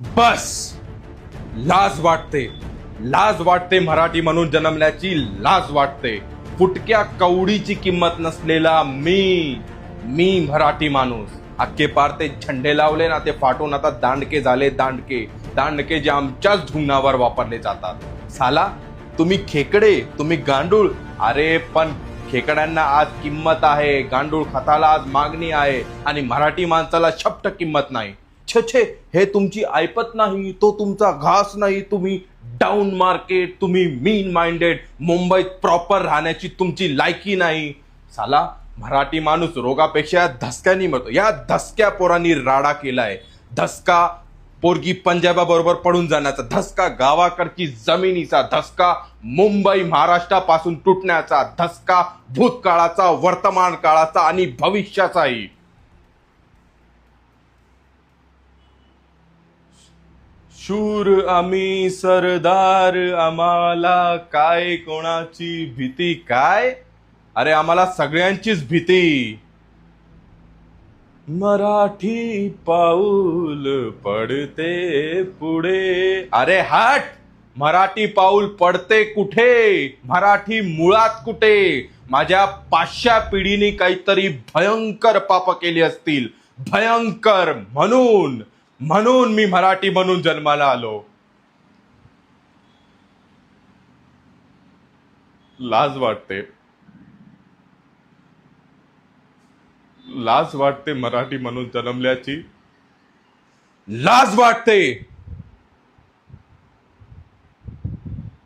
बस, लाज वाटते. लाज वाटते मराठी म्हणून जन्मल्याची लाज वाटते. फुटक्या कवडीची किंमत नसलेला मी मराठी माणूस. अख्खे पार ते झंडे लावले ना, ते फाटून आता दांडके झाले. दांडके जे आमच्याच ढुंगणावर वापरले जातात. साला तुम्ही खेकडे, तुम्ही गांडूळ. अरे पण खेकड्यांना आज किंमत आहे, गांडूळ खताला आज मागणी आहे, आणि मराठी माणसाला शब्द किंमत नाही. छे, हे तुमची ऐपत नाही, तो तुमचा घास नाही. तुम्ही डाऊन मार्केट, तुम्ही मीन माइंडेड, मुंबईत प्रॉपर राहण्याची तुमची लायकी नाही. साला मराठी माणूस रोगापेक्षा धसक्यानी मरतो. या धसक्या पोरांनी राडा केलाय. धसका पोरगी पंजाबा बरोबर पडून जाण्याचा, धसका गावाकडची जमिनीचा, धसका मुंबई महाराष्ट्रापासून तुटण्याचा, धसका भूतकाळाचा, वर्तमान काळाचा आणि भविष्याचाही. शूर आम्ही सरदार, आम्हाला काय कोणाची भीती काय. अरे आम्हाला सगळ्यांचीच भीती. मराठी पाऊल पडते पुढे. अरे हट, मराठी पाऊल पडते कुठे, मराठी मुळात कुठे. माझ्या 500 पिढीने काहीतरी भयंकर पाप केली असतील, भयंकर. म्हणून मी मराठी म्हणून जन्माला आलो. लाज वाटते. लाज वाटते मराठी म्हणून जन्मल्याची. लाज वाटते.